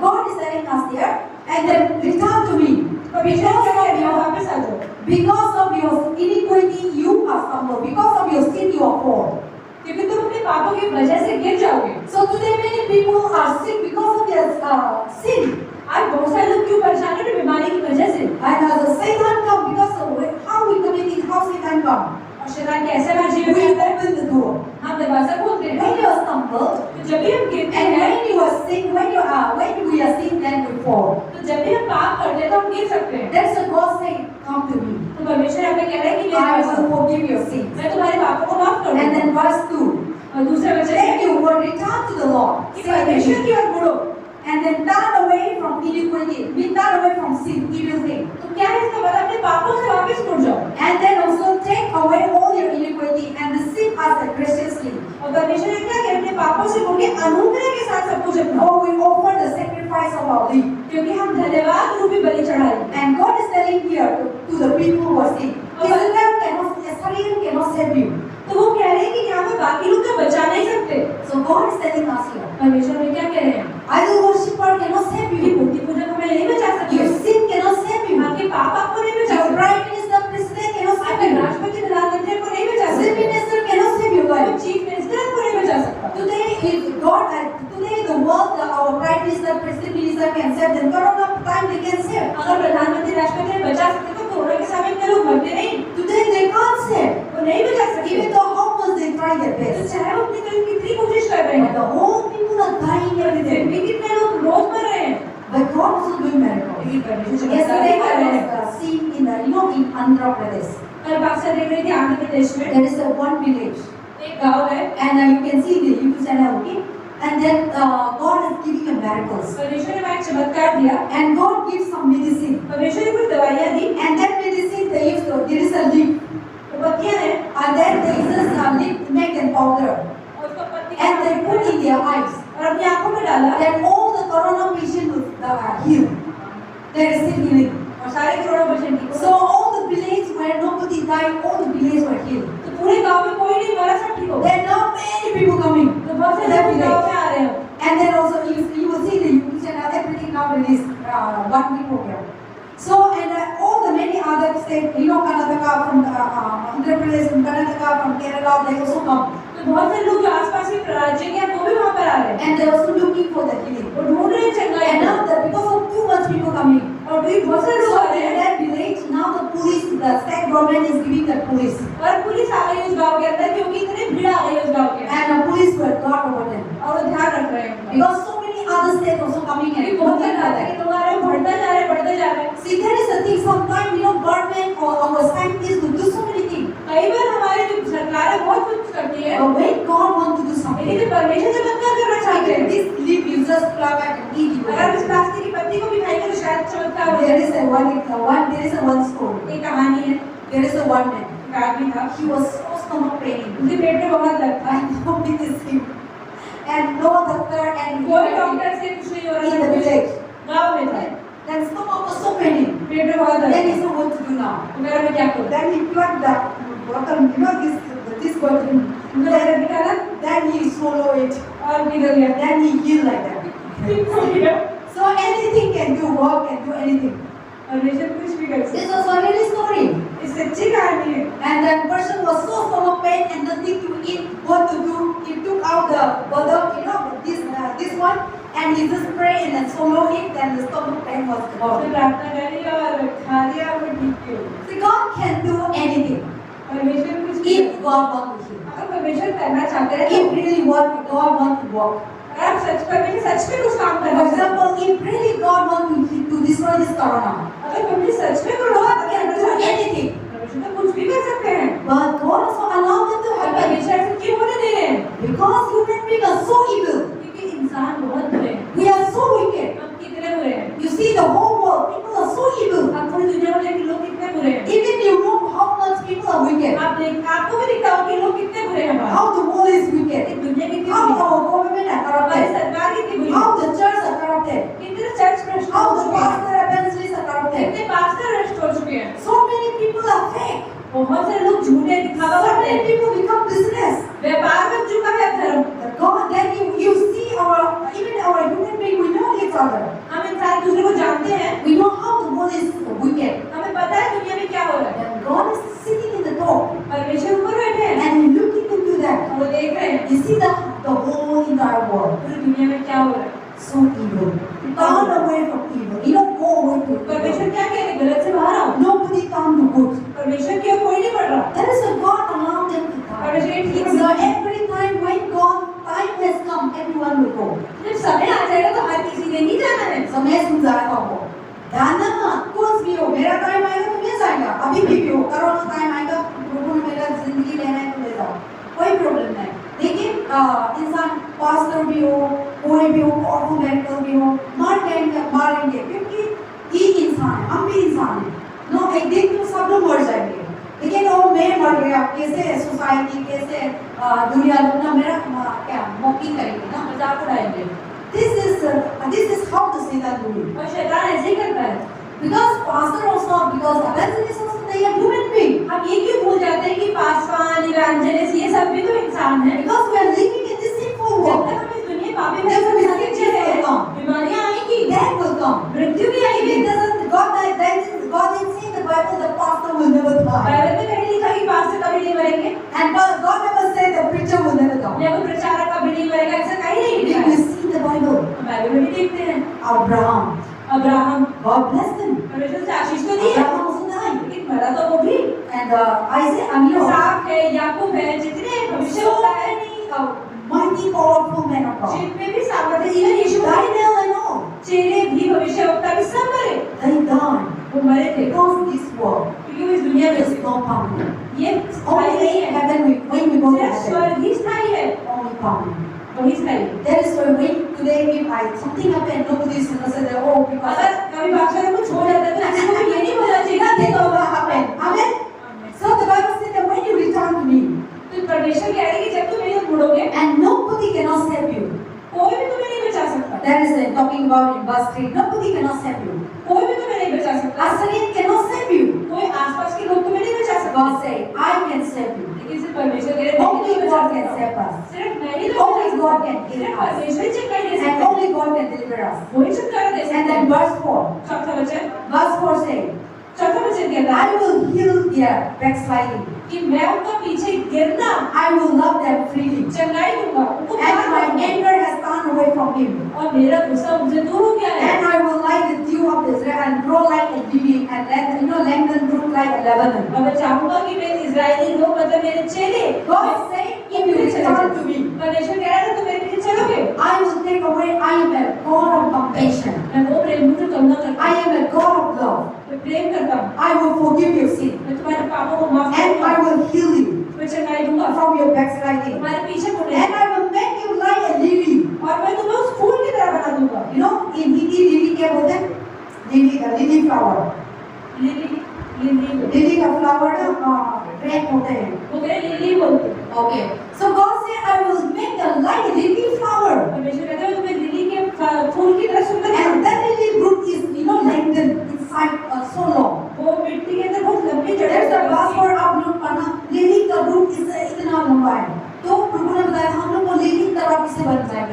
God is telling us here, and then return to me. परमेश्वर क्या कह रही है? वापस आ जाओ। Because of your iniquity, you are stumbled. Because of your sin, you are fall. क्योंकि तुम अपने पापों की वजह से गिर जाओगे। So today many people are sick because of their sin. आज बहुत सारे लोग क्यों परेशान हैं? बीमारी की वजह से। And Satan come because of how we committed, how Satan come. और शैतान कैसे हमारे जीवन We में आता है? open the door. हम दरवाजा खोलते हैं। When you are stumbled, तो जब भी हम गिरते and हैं, when you are sick, when we are sick, then we fall. तो जब भी हम पाप करते हैं तो हम गिर सकते हैं। That's what God said, come to me. तो परमेश्वर हमें कह रहा है कि मेरे I pass will forgive your sins. मैं तुम्हारे पापों को माफ कर And दूंगा। then verse 2, और दूसरे वचन then में you will return to the Lord. कि Say परमेश्वर amen. की ओर मुड़ो। And then turn away from iniquity. We turn away from sin, evil thing. तो क्या है इसका मतलब? अपने पापों से वापस मुड़ जाओ। And then also take away all your iniquity and receive us graciously. और परमेश्वर ने क्या किया? अपने पापों से मुड़ के अनुग्रह के साथ सब कुछ अपना। Oh, we offer the sacrifice of our life. क्योंकि हम धन्यवाद रूपी बलि चढ़ाए। And God is telling here to the people who are sick, Israel cannot save you. तो वो कह रहे हैं कि यहाँ पे बाकी लोग तो बचा नहीं सकते। So God is telling us here, परमेश्वर में क्या कह रहे हैं? idol worshipper cannot save ये you. मूर्ति पूजक हमें नहीं बचा सकते। Your sin cannot save you. आपके पाप आपको नहीं बचा Your सकते। prime minister, president cannot save आपके you. राष्ट्रपति प्रधानमंत्री को नहीं बचा Chief सकते। minister cannot save you. कोई Why? चीफ मिनिस्टर को नहीं बचा सकता। Today the world, our prime minister, president minister can save them. Corona time they can save. अगर प्रधानमंत्री राष्ट्रपति बचा सकते तो कोरोना के समय में लोग मरते नहीं। Today they can't save. वो नहीं बचा सकते। Even though how much they try their तो best. चाहे वो अपनी तरफ कितनी कोशिश कर रहे But हैं, the whole people are dying every फिर day. भी कितने लोग रोज मर रहे हैं। But God also doing miracles. लेकिन परमेश्वर Yesterday चमत्कार कर रहे I हैं। was seeing in Andhra Pradesh. कल बाक्सर देख रही थी आंध्र प्रदेश में There is one village, एक गांव है। and you can see the YouTube channel, okay? And then God is giving a miracles, परमेश्वर ने वहाँ एक चमत्कार दिया। and God gives some medicine, परमेश्वर ने कुछ दवाइयाँ दी। and that medicine they used to, there is a leaf, वो पत्तियाँ हैं and then there is a leaf make and powder, और उसको पत्ती and they put in their eyes. और अपनी आंखों में डाला। Then all the corona patients will heal. There is still healing. और सारे कोरोना पेशेंट ठीक So हो। all the village where nobody died, all the village were healed. तो पूरे गांव में कोई नहीं मरा, सब ठीक हो गया। There are now many people coming तो बहुत से to that लोग गांव village. में आ रहे हैं। And then also you will see the YouTube channel, everything now released 1 week program. So and all the many other states, Karnataka from Andhra Pradesh, from Karnataka, from Kerala, they also come. तो बहुत से लोग जो आसपास के राज्य के हैं वो भी वहाँ पर आ रहे हैं। And they also looking for the healing. वो ढूंढ रहे हैं चंगाई And को। now because of too much people coming, और भी बहुत सारे लोग so आ रहे in हैं। that village now the police, the state government is giving the police, और पुलिस आ गई उस गांव के अंदर क्योंकि इतनी भीड़ आ गई उस गांव के। and the police were guard over them. और वो ध्यान रख रहे हैं। Because so many other states also coming क्योंकि and बहुत looking सारे for राज्य that. के लोग आ रहे हैं, बढ़ते जा रहे हैं, बढ़ते जा रहे हैं। See, there is a thing. Sometimes government or our scientists will do so many things. कई बार हमारी जो सरकार है बहुत कुछ करती है, But when God wants to do something, लेकिन जब परमेश्वर चमत्कार करना चाहते even हैं, this leaf you just pluck it and eat अगर आप इस it. प्लास्टिक की पत्ती को भी खाएंगे तो शायद चमत्कार हो There जाए। is a one story. एक कहानी है, There is a one man. एक आदमी था, He was so stomach paining. उसके पेट में बहुत दर्द था, And nobody is him. And no doctor and कोई डॉक्टर से कुछ नहीं हो रहा in the था, village. गाँव में था, Then stomach was so paining. पेट में बहुत दर्द Then he था। said, what to do now? तो मेरा मैं क्या करूँ? Then he plucked the bottom, this bottom. उन्होंने दर्द निकाला Then he swallowed it. और बिगड़ गया, then he healed like that. ठीक हो गया। So anything can do, God can do anything. परमेश्वर कुछ भी कर सकता This was a real story. है। ये सच्ची कहानी है। And that person was so full of pain and nothing to eat. What to do? He took out the bottle, this one, and he just prayed and then swallowed it. Then the stomach pain was उसने gone. प्रार्थना करी और खा लिया, वो ठीक हो गया। See, God can do anything परमेश्वर कुछ भी if God wants to. अगर परमेश्वर करना चाहते हैं If really what God wants to work. अगर आप सच में कुछ काम For करना चाहते हैं, example, if really God wants to destroy this corona, अगर परमेश्वर सच में कोई बहुत God can do anything. परमेश्वर तो कुछ भी कर सकते हैं। But God also allowed it to और happen परमेश्वर ऐसा क्यों होने दे रहे हैं? because human beings are so evil. क्योंकि इंसान बहुत बुरे हैं। We are so wicked. हम कितने बुरे हैं? You see, the whole world, people are so evil. आप पूरी दुनिया में देखें लोग कितने बुरे हैं। Even you know how much people are wicked. आपको भी दिखता होगा कि लोग कितने बुरे हैं बाहर। How the world is ये wicked. दुनिया कितनी How बुरी है। our government are हमारी corrupted. सरकार कितनी बुरी है। How the church are corrupted. कितने चर्च भ्रष्ट How हो the चुके हैं। pastor evangelists are corrupted. कितने पास्टर भ्रष्ट हो चुके हैं। So many people are fake. बहुत से लोग झूठे दिखावा So करते many हैं। people become business. व्यापार बन चुका है धर्म। The God, then you see even our human being, we know each other. हम इंसान दूसरे को जानते हैं। We know how the world is wicked. हमें पता है दुनिया में क्या हो रहा है। And God is sitting in the top परमेश्वर ऊपर बैठे हैं and looking into that. और वो देख रहे हैं You see the whole entire world. पूरी दुनिया में क्या हो रहा है। So evil. Turn away from evil. You don't go away to परमेश्वर evil. क्या कह रहे हैं, गलत से बाहर आओ। Nobody turn to good. परमेश्वर की ओर कोई नहीं बढ़ रहा। That is why God allowed them to turn. परमेश्वर ये ठीक So है। every time when God time has come, everyone will go. जब समय आ जाएगा तो हर किसी ने नहीं जाना है। समय समझाएगा वो। ध्यान रखना, कुछ भी हो, मेरा टाइम आएगा तो मैं जाएगा। अभी भी हो, कोरोना टाइम आएगा, लोगों ने मेरा जिंदगी लेना है तो ले जाओ, कोई प्रॉब्लम नहीं। लेकिन इंसान पास्टर भी हो, कोई भी हो, पावरफुल मेंटर भी हो, मारेंगे क्योंकि ये इंसान है, हम भी इंसान हैं। नो, एक दिन तो सब लोग मर जाएंगे। लेकिन वो मैं मर गया, कैसे सोसाइटी, कैसे दुनिया लोग ना मेरा क्या मॉकिंग करेंगे ना, मजाक उड़ाएंगे। This is how the Satan do it. और शैतान ऐसे ही करता है। Because pastor also, because evangelists also, they are human beings. हम ये क्यों भूल जाते हैं कि पासवान, इवेंजलिस्ट ये सब भी तो इंसान हैं। Because we are living in this sinful जब world. तक हम इस दुनिया पापी में There will be फंसे sickness हैं, will come. बीमारियां आएंगी, Death will come. मृत्यु भी आएगी। Even doesn't God didn't say in the Bible that pastor will never die. Bible में कहीं लिखा कि पास्टर कभी नहीं मरेंगे And God never said the preacher will never die. या कोई प्रचारक कभी नहीं मरेगा, ऐसा कहीं नहीं लिखा We है। see in the Bible. हम बाइबल में भी देखते हैं Abraham, Abraham God blessed him. परमेश्वर से आशीष तो दी है, Abraham also died. लेकिन मरा तो वो भी। And Isaac, इसहाक है, याकूब है, जितने भविष्य so होता है many mighty powerful men of God. जिनमें भी सामर्थ्य, even Yeshu Daniel and all, चेले भी भविष्यवक्ता भी सब मरे, they died. वो मरे थे Because this world क्योंकि वो इस दुनिया में is थे। not permanent. ये स्थायी Only नहीं in है, heaven when we go to सिर्फ heaven, स्वर्ग ही स्थायी है, only permanent. वही स्थायी। That is why when today if something happen, nobody is gonna say that, oh, because अगर कभी बादशाह में कुछ हो जाता है तो किसी को भी ये नहीं बोलना चाहिए कि nothing will happen. Amen. So the Bible says that when you return to me, तो परमेश्वर कह रहे हैं कि जब तुम मेरी ओर मुड़ोगे and nobody cannot save you. कोई भी तुम्हें नहीं बचा सकता, That is talking about in verse 3. Nobody cannot save you. कोई भी तुम्हें नहीं बचा सकता, Assyrian cannot save you. कोई आसपास के लोग तुम्हें नहीं बचा सकता। God say, I can save you. लेकिन सिर्फ परमेश्वर कह रहे हैं Only नहीं God बचा can सकता। save us. सिर्फ मैं ही तो Only बचा God सकता। can heal सिर्फ us. परमेश्वर ही चंगाई दे And सकता है, only God can deliver us. वही छुटकारा दे सकता And है। then verse 4. चौथा वचन, Verse 4 says, चौथा वचन कहता है I will heal their backsliding. कि मैं उनका पीछे गिरना I will love them freely. चंगाई दूंगा, उनको प्यार And my दूंगा। anger has turned away from him. और मेरा गुस्सा उनसे दूर हो गया है। And I will like the dew of Israel and grow like a lily and lengthen root like a Lebanon. और मैं चाहूंगा कि मेरे इजरायली लोग मतलब मेरे चेले God said, if you return to me, परमेश्वर कह रहा है तुम मेरे पीछे चलोगे, I will take away, I am a God of compassion. मैं वो प्रेम से तुलना करता I हूँ, am a God of love. मैं प्रेम करता हूँ, I will forgive your sin. मैं तुम्हारे पापों को माफ And करूंगा, I will heal you मैं चंगाई दूंगा, from your backsliding. तुम्हारे पीछे मुड़े And I will make you like a lily. और मैं तुम्हें उस फूल की तरह बना दूंगा। You know, in Hindi, lily क्या बोलते हैं? Lily flower. Lily lily Lily का flower ना red होते हैं. वो कह रहे लिली बोलते हैं। Okay. So God said, I will make you like a lily flower. परमेश्वर कहता है तुम्हें लिली के फूल की तरह सुंदर And बनाऊंगा। that lily root is, lengthened inside so long. वो मिट्टी के अंदर बहुत लंबी जड़ There's a होती verse है। for आप लोग पढ़ना, लिली का रूट इतना लंबा है। तो प्रभु ने बताया हम लोग को लिली की तरह किसे बन जाए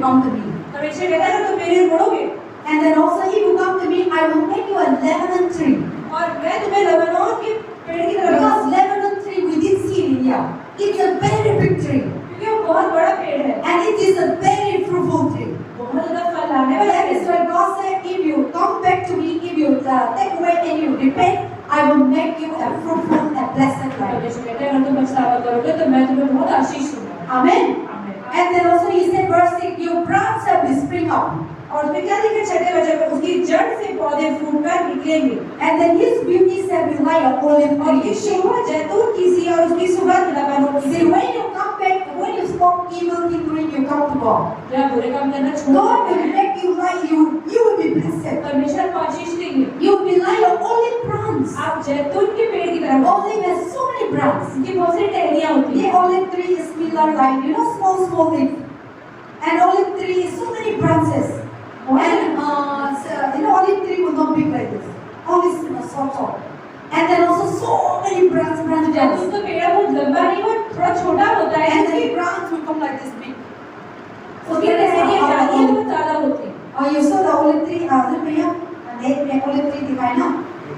come to me. परमेश्वर कहता है तुम मेरे मुड़ोगे And then also if you come to me, I will make you a Lebanon tree. और मैं तुम्हें लेबनोन के पेड़ की तरह बनाऊंगा। Because Lebanon tree we did see in India. It's a very big tree. क्योंकि वो बहुत बड़ा पेड़ है And it is a very fruitful tree. बहुत ज्यादा फल लाने वाला That है। is why God said, if you come back to me, if you take away and you repent, I will make you a fruitful and blessed life. परमेश्वर कहते हैं अगर तुम पछतावा करोगे तो मैं तुम्हें बहुत आशीष दूंगा। Amen. आमीन। And then also he said, verse 6, your branch shall be spring up. और उसमें क्या लिखा है छठे वचन में उसकी जड़ से पौधे फूट कर निकलेंगे And then his beauty shall be like a olive और ये tree. शोभा जैतून की सी और उसकी सुगंध लबानोन की See, C. when you come back, when you stop evil thing doing, you come to God. जब बुरे काम करना छोड़ God देते will हैं make you like you will be blessed. परमेश्वर को आशीष देंगे। You will be like a olive branch. आप जैतून के पेड़ की तरह हो। Olive has so many branches. इसकी बहुत सारी टहनियाँ होती The हैं। olive tree is similar like, small leaf. And olive tree is so many branches. And olive tree will not be like this. Only short. And then also so many branches. जैतून का पेड़ बहुत लंबा नहीं वो थोड़ा छोटा होता है And इसकी the branch will come like this big. उसकी टहनियाँ डालियाँ बहुत ज़्यादा होती हैं। और you saw the olive tree, भैया, नेट में olive tree दिखाई ना?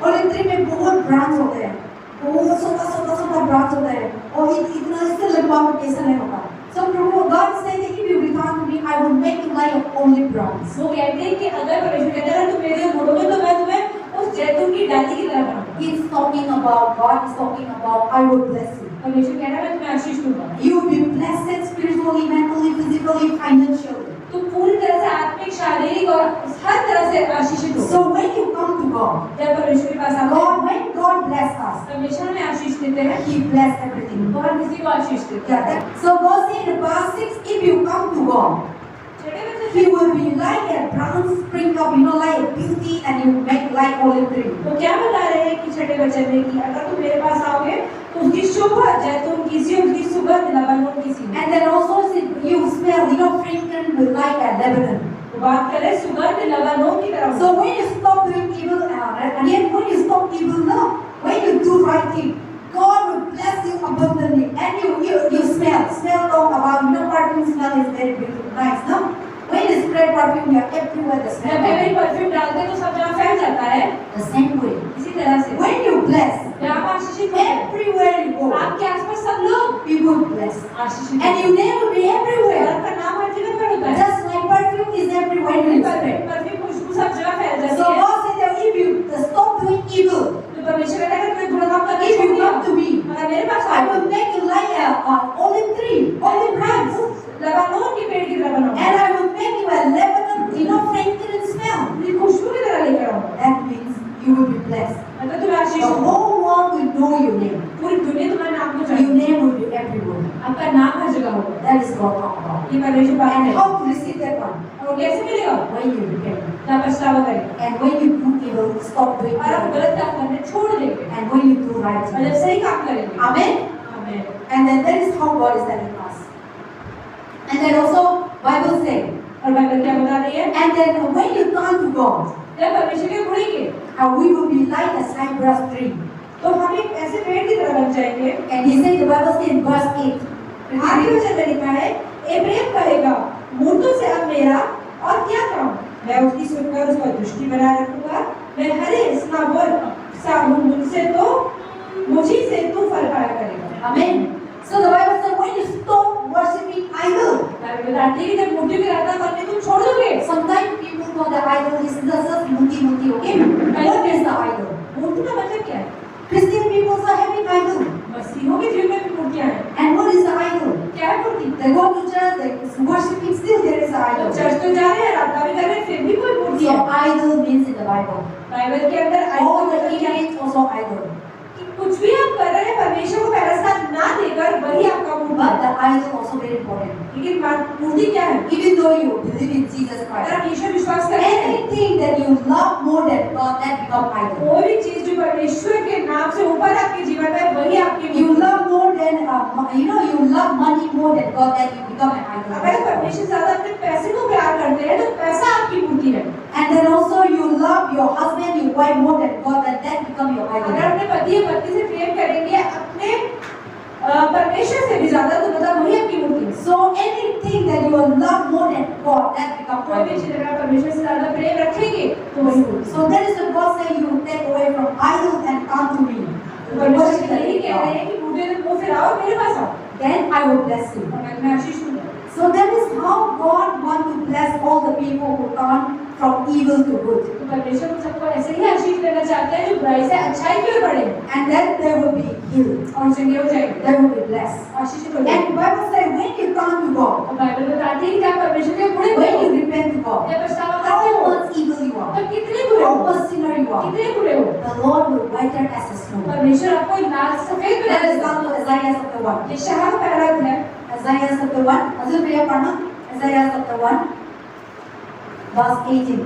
Olive tree में बहुत branch होते हैं, बहुत छोटा branch होता है, और इतना इससे लंबा कैसे नहीं होगा? So God said that if you return to me, I will make you like an olive branch. वो कहते हैं कि अगर परमेश्वर कहता है तुम मेरे मुड़ोगे तो मैं तुम्हें उस जैतून की डाली की तरह बनाऊंगा। He's talking about, God is talking about, I will bless you. परमेश्वर कह रहा है मैं तुम्हें आशीष दूंगा। You will be blessed spiritually, mentally, physically, financially. तुम पूरी तरह से आत्मिक, शारीरिक और हर तरह से आशीषित हो। So when you come to God, जब परमेश्वर के पास आते हैं, when God bless us, परमेश्वर हमें आशीष देते हैं, He bless everything. तो हर किसी को आशीष देते हैं। So God said in verse 6, if you come to God, छठे वचन He will be like a brown spring up, like a beauty, and you make like olive tree. तो क्या बता रहे हैं कि छठे वचन में कि अगर तुम मेरे पास आओगे तो उसकी शोभा जैतून की सी, उसकी सुगंध लबानोन की सी। And then also you smell, fragrant with like a Lebanon. तो बात करें सुगंध लबानोन की तरह। So when you stop doing evil, and yet when you stop evil now, when you do right thing, God will bless you abundantly, and you smell talk about, perfume smell is very beautiful, nice, no? When you spray perfume, you are everywhere the जब smell. भी perfume डालते हैं तो सब जगह फैल जाता है। The same way. इसी तरह से When you bless, जब आप आशीषित होते हैं, everywhere you go, आपके आसपास सब लोग people bless. आशीषित And your name will be और everywhere. आपका नाम हर जगह पर होता है। Just like perfume is everywhere you spray. Perfume खुशबू सब जगह फैल So जाती है। God said that if you stop doing evil, तो परमेश्वर कहता है कि तुम्हें बुरा काम करना if छोड़ you दिया, come to me, अगर मेरे पास I आओ, will make you like a olive tree, olive branch, Lebanon के पेड़ की तरह बनाऊंगा। and I will make you a Lebanon, fragrant smell. ये खुशबू की तरह लेकर आऊंगा। That means you will be blessed. मतलब तुम्हें आशीष The दूंगा। whole world will know your name. पूरी दुनिया तुम्हारे नाम को Your जानेगी। name will be everywhere. आपका नाम हर जगह होगा। That is God talk about. ये परमेश्वर बात And है। how to receive that one? और कैसे मिलेगा? When you repent. जब पछतावा करें And when you do evil, stop doing और आप evil. गलत काम करने छोड़ देंगे And when you do right और things. जब सही काम करेंगे। Amen. आमीन। And then that is how God is telling us. And then also Bible says, और बाइबल क्या बता रही है? and then when you turn to God, जब परमेश्वर के मुड़ेंगे we will be like a cypress tree. तो हम एक ऐसे पेड़ की तरह बन जाएंगे। And he said, the Bible says in verse 8, आगे वचन में लिखा है, एब्राहिम कहेगा, मूर्तों से अब मेरा और क्या काम? मैं उसकी सुनकर उस पर दृष्टि बनाए रखूंगा। मैं हरे स्नाबोर साबुन मुझी से तू फल खाया करेगा। Amen. So the Bible says, when you stop worshiping idol, Bible बताती है कि जब मूर्तियों की आराधना करनी तुम छोड़ दोगे। sometimes people know the idol is just muti, okay? What is the idol? मूर्ति का मतलब क्या है? Christian people are having idol. मसीहों के जीवन में भी मूर्तियां हैं। And what is the idol? क्या है मूर्ति? They go to church, they worshiping, still there is an idol. Church तो जा रहे हैं, आराधना भी कर रहे हैं, फिर भी कोई मूर्ति So है। idol means in the Bible. Bible के अंदर All आइडल the मतलब क्या है? image also idol. कि कुछ भी आप कर रहे हैं परमेश्वर को पहला स्थान ना देकर वही आपका मूर्ति But है। the idol also very important. लेकिन मूर्ति क्या है? Even though you believe in Jesus अगर Christ, आप यीशु विश्वास करते हैं, anything that you love more than God, that become idol. कोई भी चीज जो परमेश्वर के नाम से ऊपर आपके जीवन में है, वही आपकी You मूर्ति है। love more than, you love money more than God, that you become an अगर idol. परमेश्वर ज्यादा अपने पैसे को प्यार करते हैं तो पैसा आपकी मूर्ति है। And then also you love your husband, your wife more than God, and that become your अगर idol. अपने पति या पत्नी से प्रेम करेंगे अपने परमेश्वर से भी ज्यादा तो मतलब वही आपकी मूर्ति है। So anything that you love more than God, God. भी अच्छी तरह परमेश्वर से ज्यादा प्रेम रखेंगे तो वही होगी। So that is the God saying, you take away from idols and come to me. परमेश्वर यही कह रहे हैं कि बूढ़े लोग मुंह फिराओ और मेरे पास आओ Then I will bless you. और मैं तुम्हें आशीष दूंगा। So that is how God wants to bless all the people who turn from evil to good. तो परमेश्वर हम सबको ऐसे ही आशीष देना चाहते हैं जो बुराई से अच्छाई की ओर बढ़े And then they will be healed. और चंगे हो जाएंगे, They will be blessed. आशीषित हो And जाएंगे। the Bible says, when you turn to God, और बाइबल बताती है कि आप परमेश्वर के बुरे when you हो, repent to God, जब पछतावा how करते हो much evil you are, तो कितने बुरे how हो, much sinner you are, कितने बुरे हो, the Lord will white it as a snow. परमेश्वर आपको लाल सफेद बना Let us देगा। come to Isaiah chapter 1. ये शहाँ का पहला अध्याय Isaiah chapter 1. Azul Priya Parna. Isaiah chapter 1. Verse 18.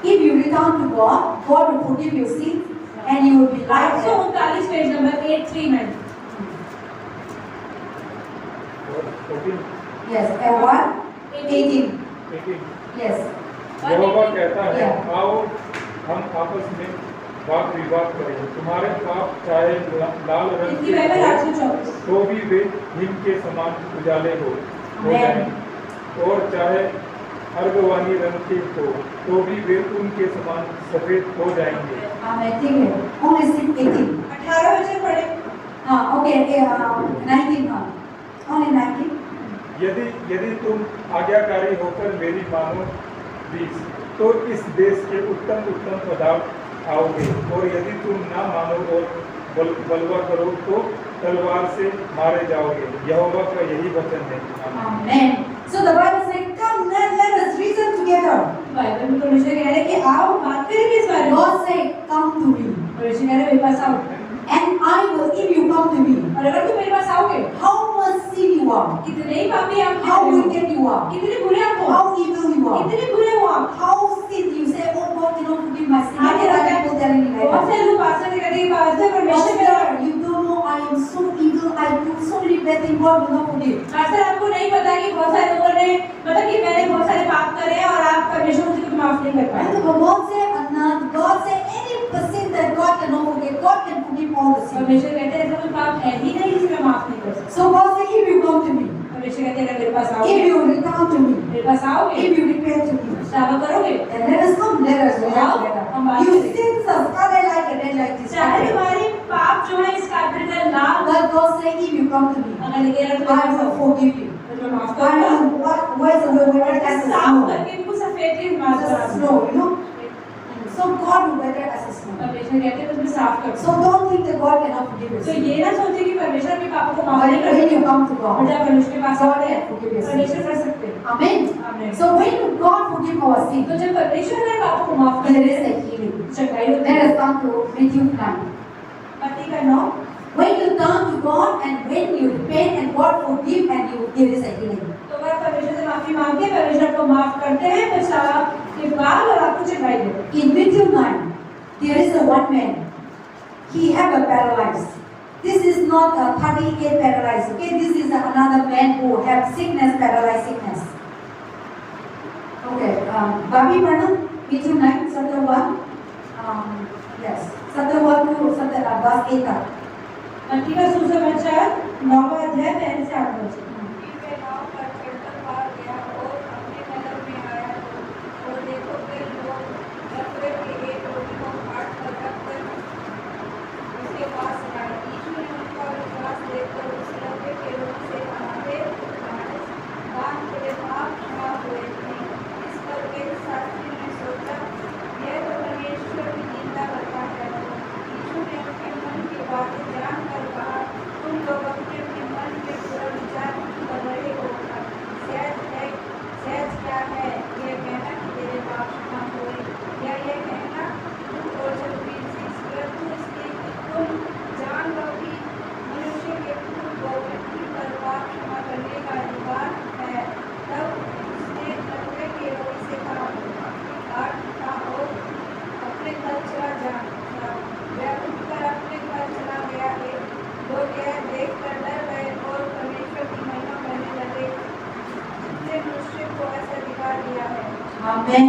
If you return to God, God will forgive your sins and you will be like them. 839 page number 839। Yes, and 1, 18. 18 Yes. यहोवा कहता है, Yeah. आओ हम आपस में वाद विवाद करें। तुम्हारे पाप चाहे लाल रंग इनकी के बाइबल हो, 824। तो भी वे हिम के समान उजाले हो Amen. जाएं, और चाहे अर्गवानी रंग के हो, तो भी वे उनके समान सफेद हो जाएंगे। Amen. ठीक है. Only 18. 18 वचन पढ़े। Okay. 19. Only 19. यदि तुम आज्ञाकारी होकर मेरी मानो बीज, तो इस देश के उत्तम उत्तम पदार्थ आओगे, और यदि तुम ना मानो और बलवा करो तो तलवार से मारे जाओगे। यहोवा का यही वचन है। आमीन। Amen. So the Bible says, come, let us reason together. Bible में परमेश्वर कह रहे हैं कि आओ बात करेंगे इस बारे में। God said, come to me. परमेश्वर कह रहे हैं मेरे पास आओ, And I will, if you come to me, और अगर तुम मेरे पास आओगे, how much sin you are, कितने ही पापी आप how हो, wicked you are, कितने बुरे आप हो, how evil you are, कितने बुरे हो आप। how sin you say, oh God cannot forgive my sin. हाँ, How many people telling me like बहुत that? से लोग पास्टर से कहते हैं कि पास्टर परमेश्वर मेरा, Pastor, you don't know I am so evil, I do so many bad things, God will not forgive. Pastor आपको नहीं पता कि बहुत सारे लोगों ने मतलब कि मैंने बहुत सारे पाप करे हैं और आप परमेश्वर मुझे कुछ माफ नहीं कर पाए। And the God said, God said, any sin that God cannot forgive, God can forgive all the sins. परमेश्वर कहते हैं ऐसा कोई पाप है ही नहीं जिसे मैं माफ नहीं कर सकता। So God said, if you come to me, परमेश्वर कहते हैं अगर मेरे पास if आओगे, you return to me, मेरे पास आओगे, if you repent to me, दावा करोगे, then let us come, let us walk आओ, together. हम बात You करें। sins are scarlet like a red like this. चाहे तुम्हारे पाप जो है इस कार्पेट का लाल, But God said, if you come to me, अगर लेके अगर तुम I मेरे will पास आओ, forgive you. तो मैं माफ I करूंगा। will wash away whatever as a साफ snow. करके इनको सफेद के माफ As करा a दूंगा। snow, you know. So God will weather as a snow. परमेश्वर कहते हैं तुम्हें साफ कर। So don't think that God cannot forgive you. तो ये ना सोचे कि परमेश्वर अपने पापों को माफ नहीं But कर when you सकता। come to और God, जब परमेश्वर के पास God आते हैं, can forgive your sins. परमेश्वर कर सकते हैं। Amen. आमीन। So when God forgive our sin, तो जब परमेश्वर हमारे पापों को माफ कर there देते is हैं, a healing. चंगाई होती Let है। us come to Matthew 9. मत्ती का 9, When you turn to God and when you repent and God forgive and you, there is a healing. तो अगर परमेश्वर से माफी मांगते हैं, परमेश्वर आपको माफ करते हैं, पछतावा के बाद और आपको चंगाई देते हैं। In Matthew 9, there is a one man. He have a paralyzed. This is not a 38 paralyzed. Okay, this is another man who have sickness, paralyzed sickness. Okay, Babi Parna, Matthew 9, chapter 1. Yes, chapter 1 to chapter verse 8 तक. मत्ती का सुसमाचार 9वां अध्याय 1 से 8 वचन। वे नाव पर चढ़कर पार गया और अपने नगर में आया और देखो फिर लोग लकवे के एक रोटी को काट कर रखकर उसके पास लाए। यीशु ने उनका विश्वास देखकर उस लकवे के रोटी से कहा, हे मानस, दान तेरे पाप क्षमा हुए हैं। इस पर वे शास्त्री ने सोचा, यह तो परमेश्वर की निंदा करता है। यीशु ने उनके मन की बातें जानकर कहा, तुम लोग अपने अपने मन में बुरा विचार कर रहे हो। सहज क्या है यह कहना कि तेरे पाप क्षमा हुए, या यह कहना तू ओझल बीस परंतु इसलिए कि तुम जान लो कि मनुष्य के पुत्र को पृथ्वी पर पाप क्षमा करने का अधिकार है। तब उसने लकवे के रोगी से कहा, काट खा और अपने घर चला जा। वह उठकर अपने घर चला गया है। लोग यह देखकर डर गए और परमेश्वर की महिमा करने लगे, जिसने मनुष्य को ऐसा अधिकार दिया है। Amen.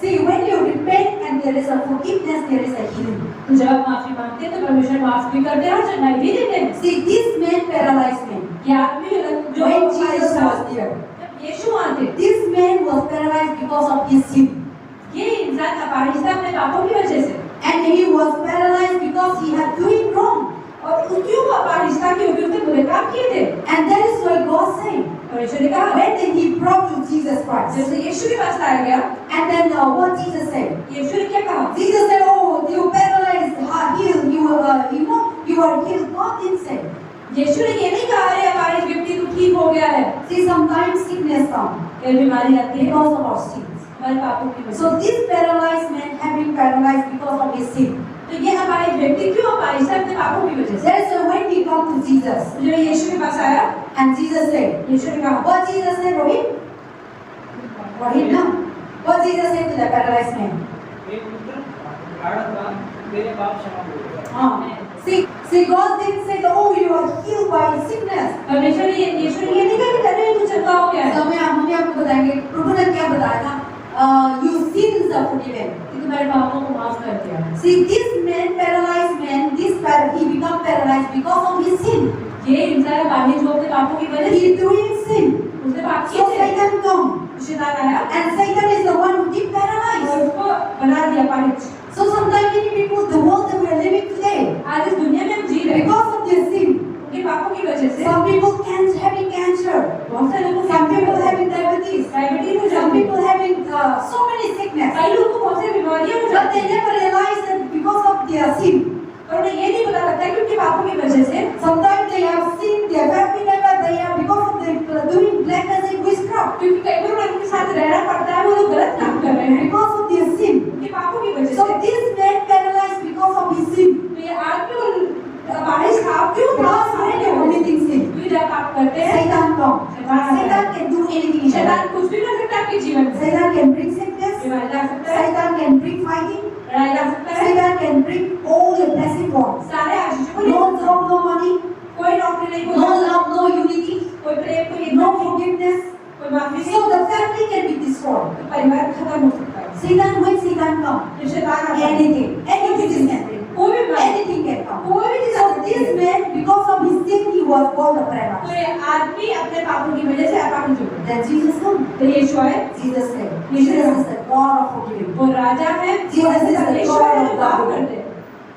See, when you repent and there is a forgiveness, there is a healing. तो जब आप माफी मांगते हैं तो परमेश्वर माफ भी करते हैं और चंगाई भी देते हैं। See, this man, paralyzed man, ये आदमी जो when Jesus was there, जब यीशु आते, this man was paralyzed because of his sin. ये इंसान अपाहिज था अपने पापों की वजह से, And he was paralyzed because he had doing wrong. और क्यों वो अपाहिज था? क्योंकि उसने बुरे काम किए थे। And that is why God said, परमेश्वर ने कहा, when then he brought to Jesus Christ. जैसे यीशु के पास लाया गया, And then what Jesus said? यीशु ने क्या कहा? Jesus said, oh, you paralyzed, healed, you are healed. God didn't say. यीशु ने ये नहीं कहा, अरे अपाहिज व्यक्ति तो ठीक हो गया है। See, sometimes sickness comes ये बीमारी आती है because of our sins. हमारे पापों की वजह से। So this paralyzed man have been paralyzed because of his sin. तो ये अपाहिज व्यक्ति क्यों अपाहिज था? अपने पापों की वजह से। That is why when he come to Jesus, जब यीशु के पास आया, and Jesus said, यीशु ने कहा, what Jesus said, Rohit? Rohit, no? What Jesus said to the paralyzed man? एक पुत्र गाड़ा था, तेरे पाप क्षमा हो गए। See, God didn't say, oh, you are healed by sickness. परमेश्वर ने यीशु ने ये नहीं कहा कि तेरे तू चंगा हो गया है। तो हमें आपको बताएंगे, प्रभु ने क्या बताया था? Your sins are forgiven. कि तुम्हारे पापों को माफ कर दिया। See, this man, paralyzed man, he become paralyzed because of his sin. ये इंसान अपाहिज जो अपने पापों की वजह से He doing sin. उसने पाप So किए थे। Satan come, शैतान आया and Satan is the one who keep और paralyzed. उसको बना दिया अपाहिज। So sometimes many people, the world that we are living today, आज इस दुनिया में हम जी रहे हैं because of their sin, उनके पापों की वजह से। some people having cancer, बहुत सारे लोगों को some people having diabetes, diabetes हो some जाती है। people having so many sickness, कई लोगों को बहुत सारी बीमारियां हो but जाती they हैं। never realize that because of their sin. और उन्हें ये नहीं पता लगता कि उनके पापों की वजह से Sometimes they have sinned, their family member, they are because of their doing black magic witchcraft, क्योंकि कई बार उनके साथ रहना पड़ता है, वो लोग गलत काम कर रहे हैं because of their sin. उनके पापों की वजह So से। this man paralyzed because of his sin. तो ये आदमी अपाहिज था क्यों? Because when they are committing sin, क्यों जब पाप करते हैं Satan comes. Satan can do anything in your शैतान life. कुछ भी कर सकता है आपके जीवन में। Satan can bring sickness. बीमारी ला सकता है, Satan can bring fighting. लड़ाई ला सकता है, Satan can bring all your blessing wrongs. सारे आशीषों को ले No सकता है। job, no money, कोई नौकरी नहीं, कोई no love, no unity, कोई प्रेम, कोई no इज्जत, forgiveness. कोई माफी नहीं, So the family can be destroyed. तो परिवार खत्म हो सकता है। Satan, when Satan comes, जब शैतान आता है, anything can bring. कोई भी बात, Anything can come. कोई भी चीज So आ सकती this है। man, because of his sin, he was called a तो paralyzed. ये आदमी अपने पापों की वजह से अपाहिज हो गया। Then Jesus come. तो यीशु आए, Jesus said, Jesus is the God of forgiving. वो राजा है, Jesus is the Yeshu God है of जो माफ God. करते हैं।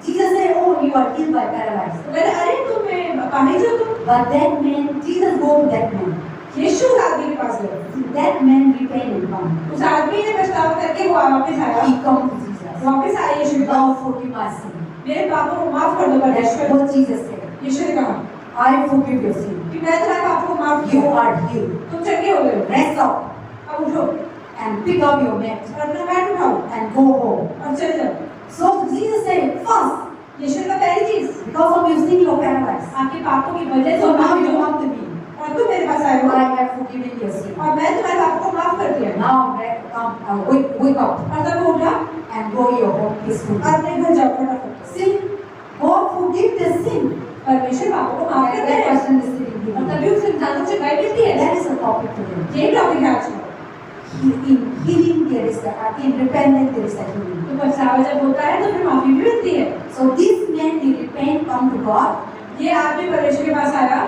Jesus said, oh, you are healed by paralyzed. तो कहते अरे तुम अपाहिज हो तुम। But that man, Jesus go to that man. यीशु उस आदमी के पास गए, That man repented and come. उस आदमी ने पछतावा करके वो वापस आया, He come to Jesus. वापस आया यीशु के पास। Lord, forgive my sin. मेरे पापों को माफ कर दो That's परमेश्वर। what Jesus said. यीशु ने कहा I forgive your sin. कि मैं तुम्हारे पापों को माफ You किया, are healed. तुम चंगे हो गए, Rest up अब उठो and pick up your mat और अपना मैट उठाओ and go home. और चले जाओ। So Jesus said, first, यीशु का पहली चीज, because of your sin, you are paralyzed. आपके पापों की वजह से So now अपाहिज you हो come to me. और तुम मेरे पास आए हो I have forgiven your sin. और मैं तुम्हारे पापों को माफ कर दिया। Now wake up और तब वो उठा and go your home peacefully. और अपने घर जाओ फटाफट। See, God forgive the sin. परमेश्वर पापों को माफ करते That हैं person is sitting और here. तभी उस इंसान को चंगाई मिलती है। That is a topic today. यही टॉपिक है आज का। In healing there is the in repentance there is a healing. तो पछतावा जब होता है तो फिर माफी भी मिलती है। So this man he repent, come to God, ये आदमी परमेश्वर के पास आया,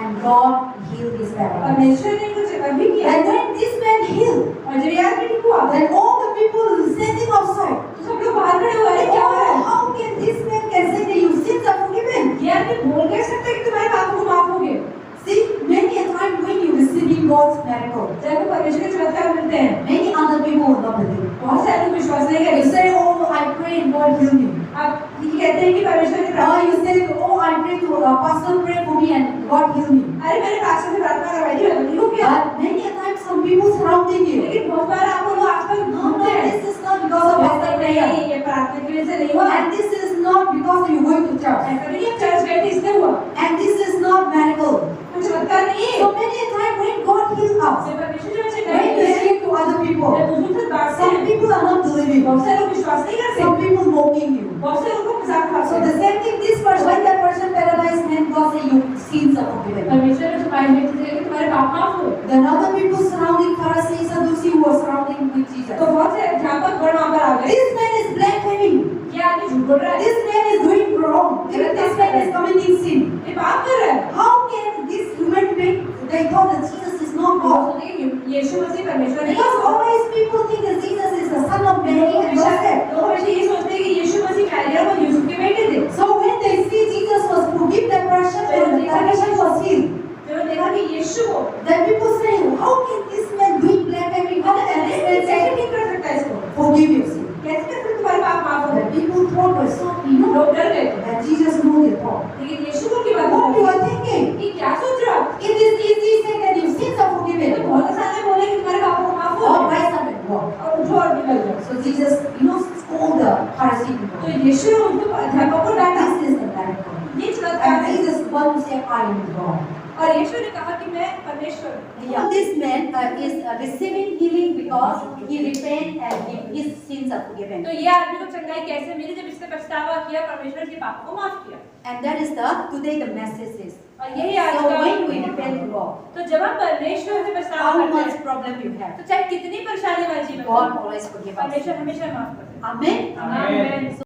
and God healed his paralysis. परमेश्वर ने कुछ भी किया And when this man healed, और जब ये आदमी ठीक हुआ then all the people standing outside, तो सब लोग बाहर खड़े हुए, अरे क्या हो रहा oh, है? how can this man can say that your sins are forgiven? ये आदमी बोल कैसे सकता है कि तुम्हारे पापों को माफ हो गए? See, many a time when you receiving God's miracle, जब वो परमेश्वर के चमत्कार मिलते हैं, many other people will not believe. बहुत सारे लोग विश्वास नहीं You करेंगे। say, oh, I pray and God heal me. आप ये कहते हैं कि परमेश्वर ने Or प्रार्थना, you say, oh, I pray to pastor pray for me and God heal me. अरे मैंने पास्टर से प्रार्थना करवाई थी, मैं ठीक हो गया। But many a time some people surrounding you. लेकिन बहुत बार आपको लोग आसपास No, घूमते हैं। this is not because of pastor prayer. नहीं, ये प्रार्थना की वजह से नहीं हुआ। And this is not because you going to church. ऐसा नहीं है, चर्च गए थे इसलिए हुआ। And this is not miracle. कुछ चमत्कार नहीं है। So many a time when God heals us, जब परमेश्वर जब चंगाई when देते you हैं, speak to other people, जब दूसरों से बात some करते हैं, people are not believing. बहुत सारे लोग विश्वास नहीं करते, Some people mocking you. बहुत से लोगों को मजाक उड़ाते So the हैं। same thing, this person, when that person paralyzed man, God say your sins are forgiven. परमेश्वर ने तुम्हारे व्यक्ति से कि तुम्हारे पाप माफ हुए। Then other people surrounding Pharisees, Sadducees who were surrounding with Jesus. तो बहुत से अध्यापक गण वहाँ पर आ गए। This man is blaspheming. ये आदमी झूठ बोल रहा है, This man is doing wrong. This man is committing sin. ये पाप कर रहा है। How can this human being, they thought that Jesus is not God. यीशु मसीह मसीह परमेश्वर है। Because always people think that Jesus is the son of Mary and Joseph. लोग हमेशा ये सोचते हैं कि यीशु मसीह मरियम और यूसुफ के बेटे थे। So when they see Jesus was forgive depression and the depression was healed, जो देखा कि यीशु को then people say, how can this man doing black every हम and this man कैसे say, ठीक कर सकता है इसको? forgive your sin? कैसे कर सकते तुम्हारे पाप माफ हो The गए? people thought were so, लोग डर गए थे। that Jesus knew their thought. लेकिन यीशु को की बात What you बोली are thinking? कि क्या सोच रहे हो आप? It is easy to say that your sins are तो forgiven. बहुत आसान है बोले कि तुम्हारे पापों को माफ हो Or गए rise up and walk. और उठो और निकल जाओ। So Jesus, scold the Pharisee तो people. यीशु ने उनको अध्यापकों को डांटा। This is the direct point. ये चमत्कार And है। Jesus want to say, I am God. और यीशु ने कहा कि मैं परमेश्वर हूँ। Yeah. This man is receiving healing because he repent and his sins are forgiven. तो ये आदमी को चंगाई कैसे मिली जब इसने पछतावा किया, परमेश्वर के पापों को माफ किया। And that is today the message is. और यही आज So का when we repent to God, तो जब हम परमेश्वर से पछतावा how करते much हैं problem you have, तो चाहे कितनी परेशानी हमारे जीवन में God हो, always forgive us. परमेश्वर हमेशा माफ करता है। Amen. आमीन।